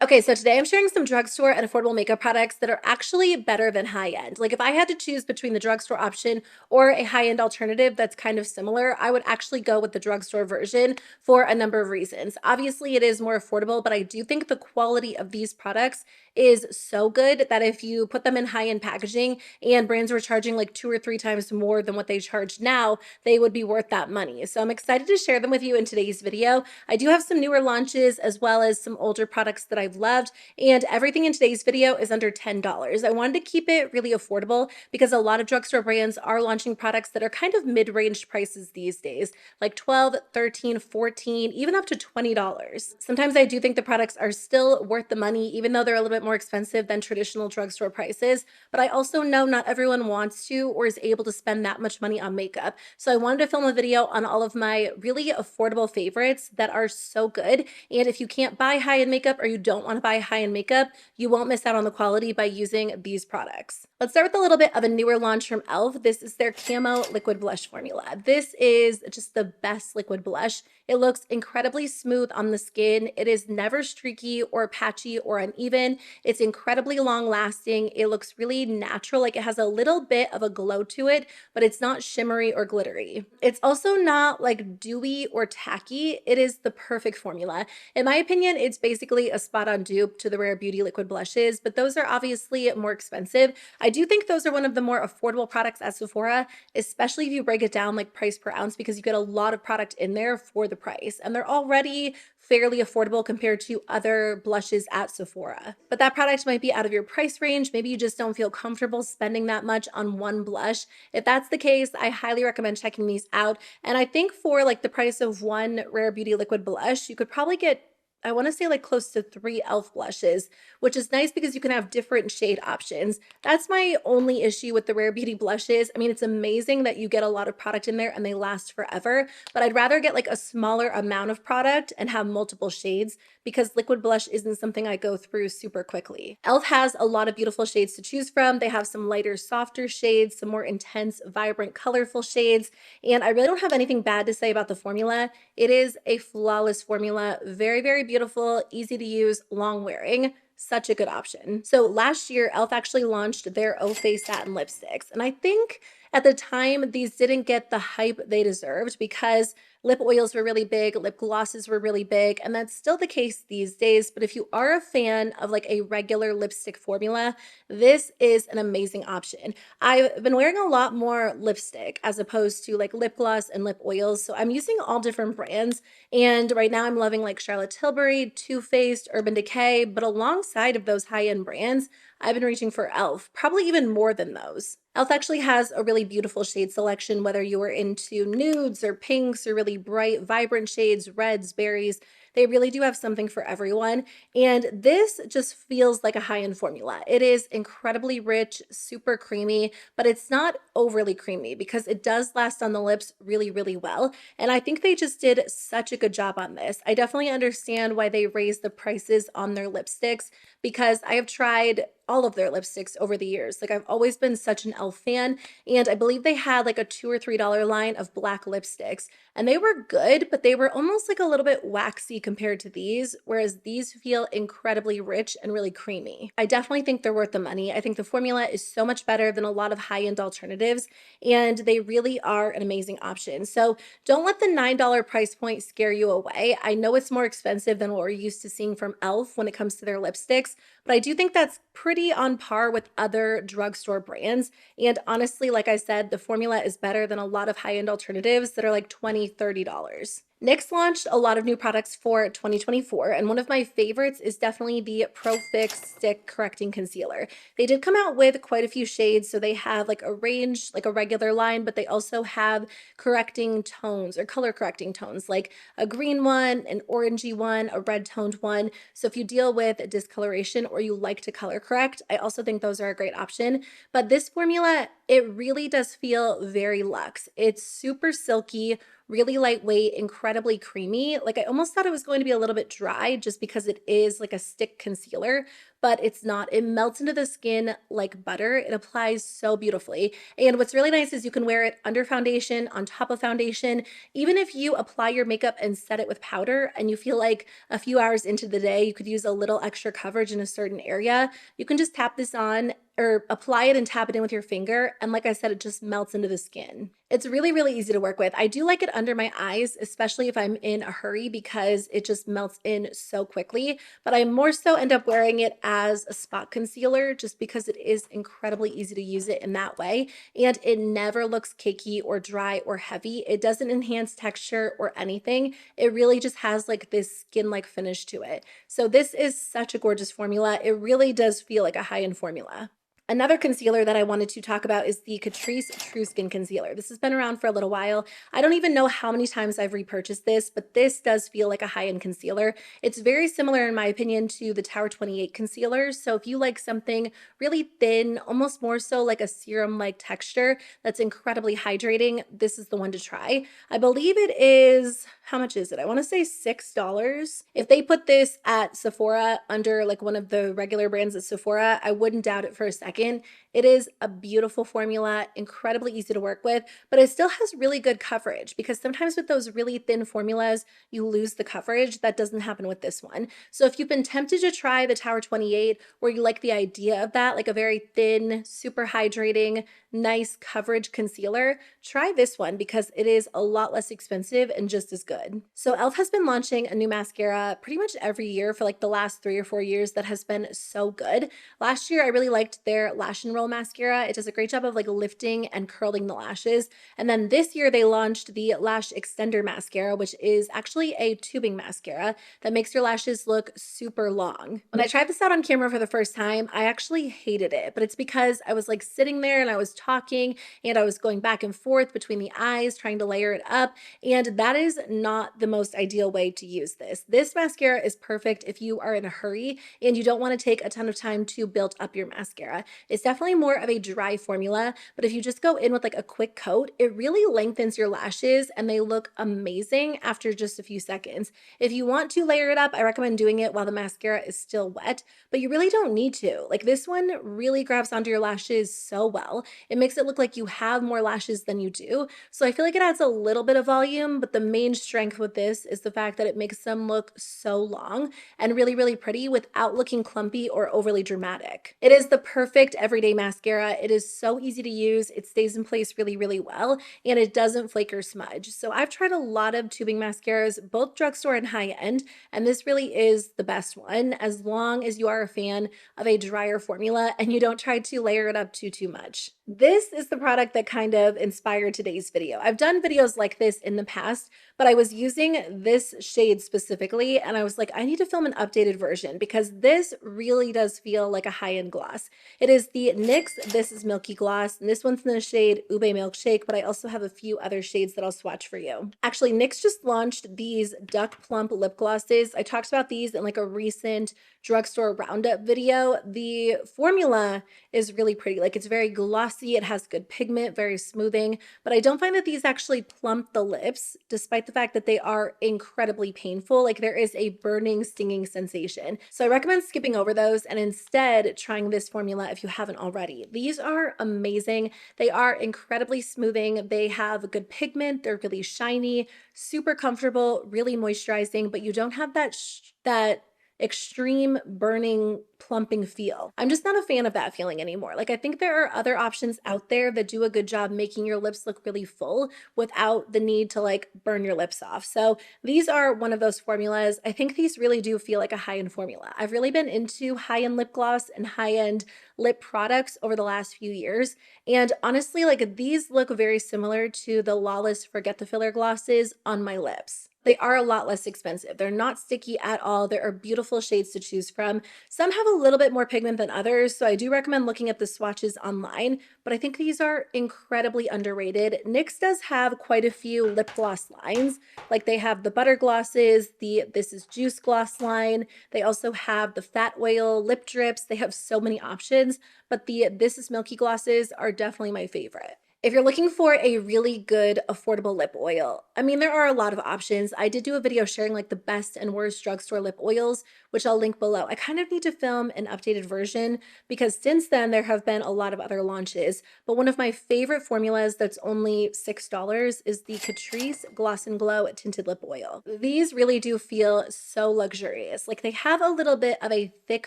Okay, so today I'm sharing some drugstore and affordable makeup products that are actually better than high end. Like if I had to choose between the drugstore option or a high end alternative that's kind of similar, I would actually go with the drugstore version for a number of reasons. Obviously, it is more affordable, but I do think the quality of these products is so good that if you put them in high end packaging and brands were charging like 2 or 3 times more than what they charge now, they would be worth that money. So I'm excited to share them with you in today's video. I do have some newer launches as well as some older products that I've loved, and everything in today's video is under $10. I wanted to keep it really affordable because a lot of drugstore brands are launching products that are kind of mid-range prices these days, like 12, 13, 14, even up to $20. Sometimes I do think the products are still worth the money, even though they're a little bit more expensive than traditional drugstore prices, but I also know not everyone wants to or is able to spend that much money on makeup. So I wanted to film a video on all of my really affordable favorites that are so good. And if you can't buy high-end makeup or you don't want to buy high-end makeup, you won't miss out on the quality by using these products. Let's start with a little bit of a newer launch from e.l.f. This is their Camo Liquid Blush formula. This is just the best liquid blush. It looks incredibly smooth on the skin. It is never streaky or patchy or uneven. It's incredibly long lasting. It looks really natural, like it has a little bit of a glow to it, but it's not shimmery or glittery. It's also not like dewy or tacky. It is the perfect formula. In my opinion, it's basically a spot on dupe to the Rare Beauty liquid blushes, but those are obviously more expensive. I do think those are one of the more affordable products at Sephora, especially if you break it down like price per ounce, because you get a lot of product in there for the price, and they're already fairly affordable compared to other blushes at Sephora. But that product might be out of your price range. Maybe you just don't feel comfortable spending that much on one blush. If that's the case, I highly recommend checking these out. And I think for like the price of one Rare Beauty liquid blush, you could probably get, I want to say, like close to 3 e.l.f. blushes, which is nice because you can have different shade options. That's my only issue with the Rare Beauty blushes. I mean, it's amazing that you get a lot of product in there and they last forever, but I'd rather get like a smaller amount of product and have multiple shades because liquid blush isn't something I go through super quickly. e.l.f. has a lot of beautiful shades to choose from. They have some lighter, softer shades, some more intense, vibrant, colorful shades, and I really don't have anything bad to say about the formula. It is a flawless formula, very, very beautiful, easy to use, long wearing. Such a good option. So last year, e.l.f. actually launched their FACE Satin Lipsticks. And I think at the time, these didn't get the hype they deserved because lip oils were really big, lip glosses were really big, and that's still the case these days. But if you are a fan of like a regular lipstick formula, this is an amazing option. I've been wearing a lot more lipstick as opposed to like lip gloss and lip oils. So I'm using all different brands. And right now I'm loving like Charlotte Tilbury, Too Faced, Urban Decay, but alongside of those high-end brands, I've been reaching for e.l.f., probably even more than those. e.l.f. actually has a really beautiful shade selection, whether you are into nudes or pinks or really bright, vibrant shades, reds, berries. They really do have something for everyone. And this just feels like a high-end formula. It is incredibly rich, super creamy, but it's not overly creamy because it does last on the lips really, really well. And I think they just did such a good job on this. I definitely understand why they raised the prices on their lipsticks because I have tried all of their lipsticks over the years. Like I've always been such an e.l.f. fan, and I believe they had like a $2 or $3 line of black lipsticks, and they were good, but they were almost like a little bit waxy compared to these, whereas these feel incredibly rich and really creamy. I definitely think they're worth the money. I think the formula is so much better than a lot of high-end alternatives, and they really are an amazing option. So don't let the $9 price point scare you away. I know it's more expensive than what we're used to seeing from e.l.f. when it comes to their lipsticks, but I do think that's pretty on par with other drugstore brands. And honestly, like I said, the formula is better than a lot of high-end alternatives that are like $20, $30. NYX launched a lot of new products for 2024, and one of my favorites is definitely the Pro Fix Stick Correcting Concealer. They did come out with quite a few shades, so they have like a range, like a regular line, but they also have correcting tones or color correcting tones, like a green one, an orangey one, a red toned one. So if you deal with discoloration or you like to color correct, I also think those are a great option. But this formula it really does feel very luxe. It's super silky, really lightweight, incredibly creamy. Like I almost thought it was going to be a little bit dry just because it is like a stick concealer, but it's not. It melts into the skin like butter. It applies so beautifully. And what's really nice is you can wear it under foundation, on top of foundation. Even if you apply your makeup and set it with powder and you feel like a few hours into the day, you could use a little extra coverage in a certain area, you can just tap this on or apply it and tap it in with your finger. And like I said, it just melts into the skin. It's really, really easy to work with. I do like it under my eyes, especially if I'm in a hurry because it just melts in so quickly. But I more so end up wearing it as a spot concealer just because it is incredibly easy to use it in that way. And it never looks cakey or dry or heavy. It doesn't enhance texture or anything. It really just has like this skin-like finish to it. So this is such a gorgeous formula. It really does feel like a high-end formula. Another concealer that I wanted to talk about is the Catrice True Skin Concealer. This has been around for a little while. I don't even know how many times I've repurchased this, but this does feel like a high-end concealer. It's very similar, in my opinion, to the Tower 28 concealers. So if you like something really thin, almost more so like a serum-like texture that's incredibly hydrating, this is the one to try. I believe it is, how much is it? I want to say $6. If they put this at Sephora under like one of the regular brands at Sephora, I wouldn't doubt it for a second. It is a beautiful formula, incredibly easy to work with, but it still has really good coverage because sometimes with those really thin formulas, you lose the coverage. That doesn't happen with this one. So if you've been tempted to try the Tower 28 or you like the idea of that, like a very thin, super hydrating, nice coverage concealer, try this one because it is a lot less expensive and just as good. So e.l.f. has been launching a new mascara pretty much every year for like the last 3 or 4 years that has been so good. Last year, I really liked their Lash and Roll mascara. It does a great job of like lifting and curling the lashes. And then this year they launched the Lash XTNDR Mascara, which is actually a tubing mascara that makes your lashes look super long. When I tried this out on camera for the first time, I actually hated it, but it's because I was like sitting there and I was talking and I was going back and forth between the eyes trying to layer it up, and that is not the most ideal way to use this. This mascara is perfect if you are in a hurry and you don't want to take a ton of time to build up your mascara. It's definitely more of a dry formula, but if you just go in with like a quick coat, it really lengthens your lashes and they look amazing after just a few seconds. If you want to layer it up, I recommend doing it while the mascara is still wet, but you really don't need to. Like this one really grabs onto your lashes so well. It makes it look like you have more lashes than you do. So I feel like it adds a little bit of volume, but the main strength with this is the fact that it makes them look so long and really, really pretty without looking clumpy or overly dramatic. It is the perfect everyday mascara. It is so easy to use. It stays in place really, really well, and it doesn't flake or smudge. So I've tried a lot of tubing mascaras, both drugstore and high end, and this really is the best one as long as you are a fan of a drier formula and you don't try to layer it up too much. This is the product that kind of inspired today's video. I've done videos like this in the past, but I was using this shade specifically and I was like, I need to film an updated version because this really does feel like a high-end gloss. It is the NYX This Is Milky gloss, and this one's in the shade Ube Milkshake, but I also have a few other shades that I'll swatch for you. Actually, NYX just launched these Duck Plump lip glosses. I talked about these in like a recent drugstore roundup video. The formula is really pretty. Like it's very glossy, it has good pigment, very smoothing, but I don't find that these actually plump the lips, despite the fact that they are incredibly painful. Like there is a burning, stinging sensation. So I recommend skipping over those and instead trying this formula if you haven't already. These are amazing. They are incredibly smoothing. They have good pigment. They're really shiny, super comfortable, really moisturizing, but you don't have that extreme burning plumping feel. I'm just not a fan of that feeling anymore. Like I think there are other options out there that do a good job making your lips look really full without the need to like burn your lips off. So these are one of those formulas. I think these really do feel like a high-end formula. I've really been into high-end lip gloss and high-end lip products over the last few years. And honestly, like these look very similar to the Lawless Forget the Filler glosses on my lips. They are a lot less expensive. They're not sticky at all. There are beautiful shades to choose from. Some have a little bit more pigment than others, so I do recommend looking at the swatches online, but I think these are incredibly underrated. NYX does have quite a few lip gloss lines. Like they have the butter glosses, the This Is Juice gloss line. They also have the fat oil lip drips. They have so many options, but the This Is Milky glosses are definitely my favorite. If you're looking for a really good, affordable lip oil, I mean, there are a lot of options. I did do a video sharing like the best and worst drugstore lip oils, which I'll link below. I kind of need to film an updated version because since then there have been a lot of other launches. But one of my favorite formulas that's only $6 is the Catrice Gloss and Glow Tinted Lip Oil. These really do feel so luxurious. Like they have a little bit of a thick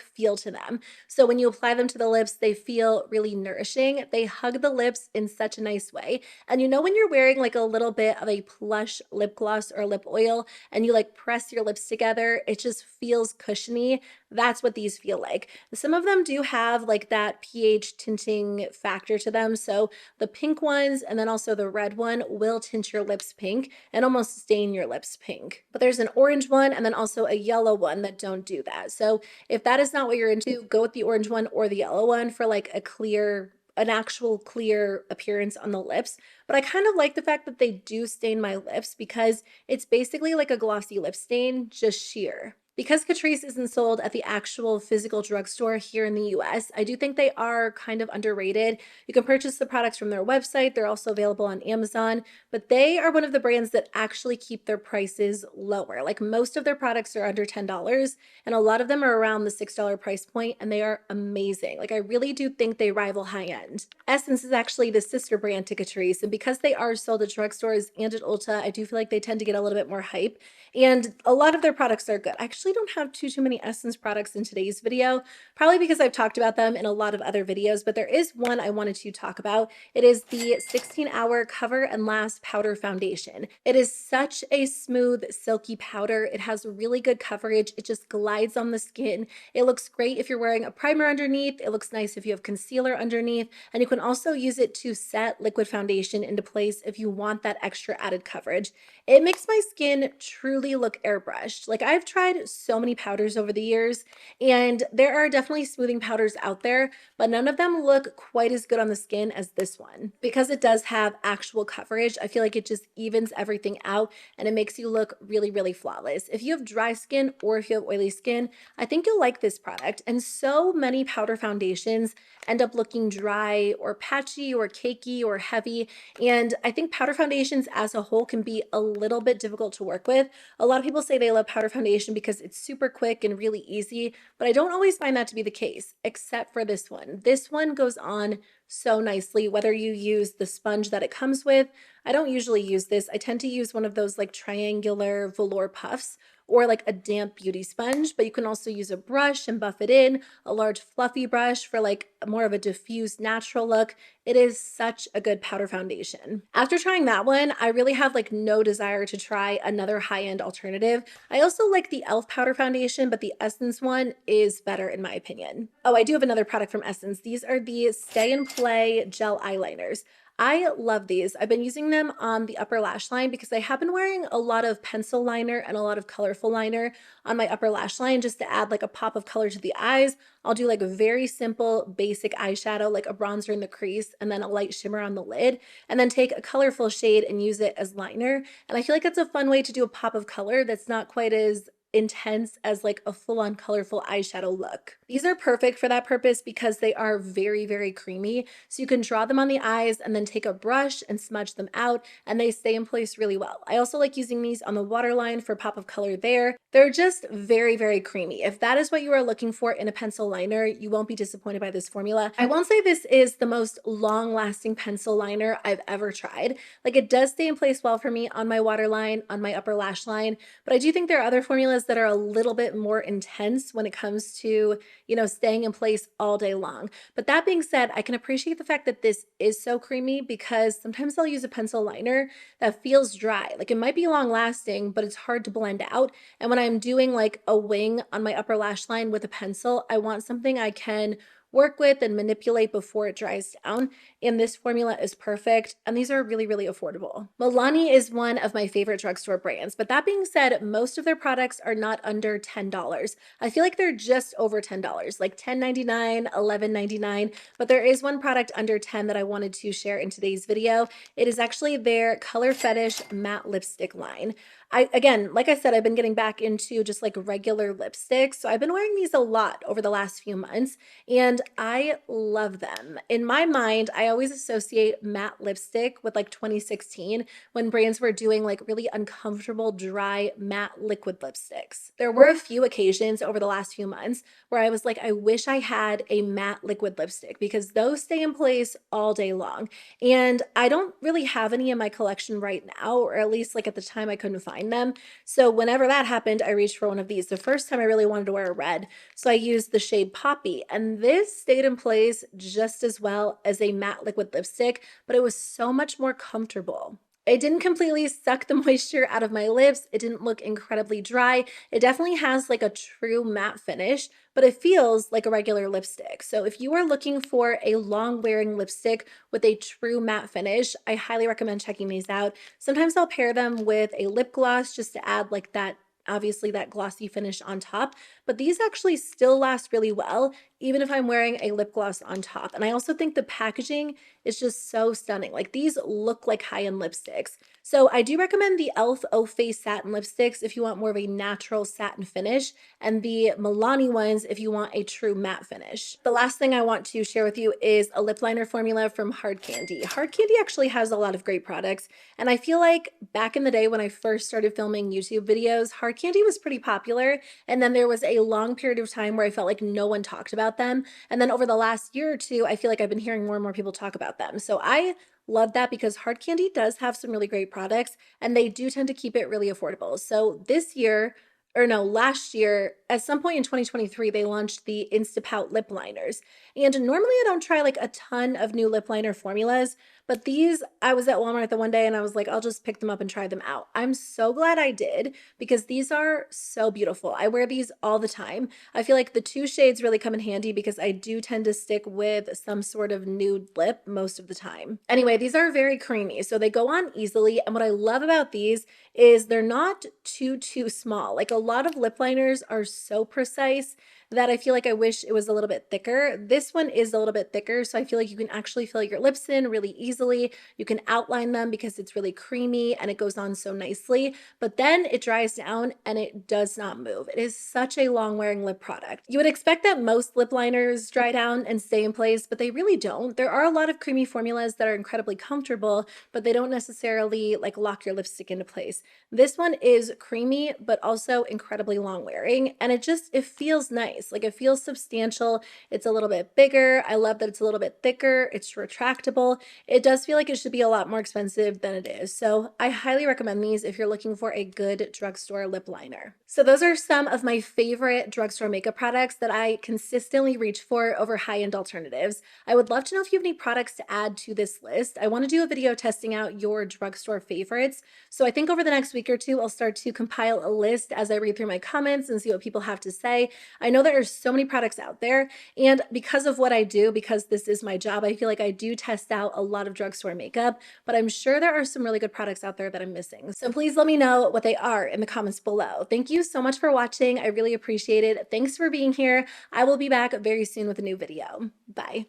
feel to them. So when you apply them to the lips, they feel really nourishing. They hug the lips in such a nice way. And you know when you're wearing like a little bit of a plush lip gloss or lip oil and you like press your lips together, it just feels cushiony. That's what these feel like. Some of them do have like that pH tinting factor to them. So the pink ones and then also the red one will tint your lips pink and almost stain your lips pink. But there's an orange one and then also a yellow one that don't do that. So if that is not what you're into, go with the orange one or the yellow one for like an actual clear appearance on the lips. But I kind of like the fact that they do stain my lips because it's basically like a glossy lip stain, just sheer. Because Catrice isn't sold at the actual physical drugstore here in the US, I do think they are kind of underrated. You can purchase the products from their website. They're also available on Amazon, but they are one of the brands that actually keep their prices lower. Like most of their products are under $10 and a lot of them are around the $6 price point and they are amazing. Like I really do think they rival high end. Essence is actually the sister brand to Catrice, and because they are sold at drugstores and at Ulta, I do feel like they tend to get a little bit more hype and a lot of their products are good. I actually don't have too many Essence products in today's video, probably because I've talked about them in a lot of other videos, but there is one I wanted to talk about. It is the 16-Hour Cover and Last Powder Foundation. It is such a smooth, silky powder. It has really good coverage. It just glides on the skin. It looks great if you're wearing a primer underneath. It looks nice if you have concealer underneath, and you can also use it to set liquid foundation into place if you want that extra added coverage. It makes my skin truly look airbrushed. Like I've tried so many powders over the years and there are definitely smoothing powders out there, but none of them look quite as good on the skin as this one. Because it does have actual coverage, I feel like it just evens everything out and it makes you look really, really flawless. If you have dry skin or if you have oily skin, I think you'll like this product. And so many powder foundations end up looking dry or patchy or cakey or heavy. And I think powder foundations as a whole can be a little bit difficult to work with. A lot of people say they love powder foundation because it's super quick and really easy, but I don't always find that to be the case, except for this one. This one goes on so nicely, whether you use the sponge that it comes with. I don't usually use this. I tend to use one of those like triangular velour puffs or like a damp beauty sponge, but you can also use a brush and buff it in, a large fluffy brush for like more of a diffused natural look. It is such a good powder foundation. After trying that one, I really have like no desire to try another high-end alternative. I also like the e.l.f. powder foundation, but the Essence one is better in my opinion. Oh, I do have another product from Essence. These are the Stay Play Gel Eyeliners. I love these. I've been using them on the upper lash line because I have been wearing a lot of pencil liner and a lot of colorful liner on my upper lash line just to add like a pop of color to the eyes. I'll do like a very simple basic eyeshadow, like a bronzer in the crease and then a light shimmer on the lid, and then take a colorful shade and use it as liner. And I feel like it's a fun way to do a pop of color that's not quite as intense as like a full-on colorful eyeshadow look. These are perfect for that purpose because they are very, very creamy. So you can draw them on the eyes and then take a brush and smudge them out and they stay in place really well. I also like using these on the waterline for pop of color there. They're just very, very creamy. If that is what you are looking for in a pencil liner, you won't be disappointed by this formula. I won't say this is the most long-lasting pencil liner I've ever tried. Like it does stay in place well for me on my waterline, on my upper lash line, but I do think there are other formulas that are a little bit more intense when it comes to, you know, staying in place all day long. But that being said, I can appreciate the fact that this is so creamy because sometimes I'll use a pencil liner that feels dry. Like it might be long lasting, but it's hard to blend out. And when I'm doing like a wing on my upper lash line with a pencil, I want something I can work with and manipulate before it dries down. And this formula is perfect. And these are really, really affordable. Milani is one of my favorite drugstore brands. But that being said, most of their products are not under $10. I feel like they're just over $10, like $10.99, $11.99. But there is one product under 10 that I wanted to share in today's video. It is actually their Color Fetish matte lipstick line. Again, like I said, I've been getting back into just like regular lipsticks. So I've been wearing these a lot over the last few months and I love them. In my mind, I always associate matte lipstick with like 2016 when brands were doing like really uncomfortable, dry, matte liquid lipsticks. There were a few occasions over the last few months where I was like, I wish I had a matte liquid lipstick because those stay in place all day long. And I don't really have any in my collection right now, or at least like at the time I couldn't find them. So whenever that happened, I reached for one of these. The first time I really wanted to wear a red, so I used the shade Poppy, and this stayed in place just as well as a matte liquid lipstick, but it was so much more comfortable. It didn't completely suck the moisture out of my lips. It didn't look incredibly dry. It definitely has like a true matte finish, but it feels like a regular lipstick. So if you are looking for a long wearing lipstick with a true matte finish, I highly recommend checking these out. Sometimes I'll pair them with a lip gloss just to add like that, obviously that glossy finish on top, but these actually still last really well, even if I'm wearing a lip gloss on top. And I also think the packaging is just so stunning. Like these look like high-end lipsticks. So I do recommend the e.l.f. FACE Satin Lipsticks if you want more of a natural satin finish, and the Milani ones if you want a true matte finish. The last thing I want to share with you is a lip liner formula from Hard Candy. Hard Candy actually has a lot of great products, and I feel like back in the day when I first started filming YouTube videos, Hard Candy was pretty popular, and then there was a long period of time where I felt like no one talked about them, and then over the last year or two, I feel like I've been hearing more and more people talk about them. So I love that because Hard Candy does have some really great products and they do tend to keep it really affordable. So this year, or no, last year, at some point in 2023, they launched the Pout lip liners. And normally I don't try like a ton of new lip liner formulas, but these, I was at Walmart the one day and I was like, I'll just pick them up and try them out. I'm so glad I did because these are so beautiful. I wear these all the time. I feel like the two shades really come in handy because I do tend to stick with some sort of nude lip most of the time. Anyway, these are very creamy, so they go on easily. And what I love about these is they're not too small. Like a lot of lip liners are so precise that I feel like I wish it was a little bit thicker. This one is a little bit thicker, so I feel like you can actually fill your lips in really easily. You can outline them because it's really creamy and it goes on so nicely, but then it dries down and it does not move. It is such a long wearing lip product. You would expect that most lip liners dry down and stay in place, but they really don't. There are a lot of creamy formulas that are incredibly comfortable, but they don't necessarily like lock your lipstick into place. This one is creamy, but also incredibly long wearing, and it feels nice. Like it feels substantial. It's a little bit bigger. I love that it's a little bit thicker. It's retractable. It does feel like it should be a lot more expensive than it is. So I highly recommend these if you're looking for a good drugstore lip liner. So those are some of my favorite drugstore makeup products that I consistently reach for over high-end alternatives. I would love to know if you have any products to add to this list. I want to do a video testing out your drugstore favorites. So I think over the next week or two, I'll start to compile a list as I read through my comments and see what people have to say. I know there are so many products out there, and because of what I do, because this is my job, I feel like I do test out a lot of drugstore makeup, but I'm sure there are some really good products out there that I'm missing. So please let me know what they are in the comments below. Thank you so much for watching. I really appreciate it. Thanks for being here. I will be back very soon with a new video. Bye.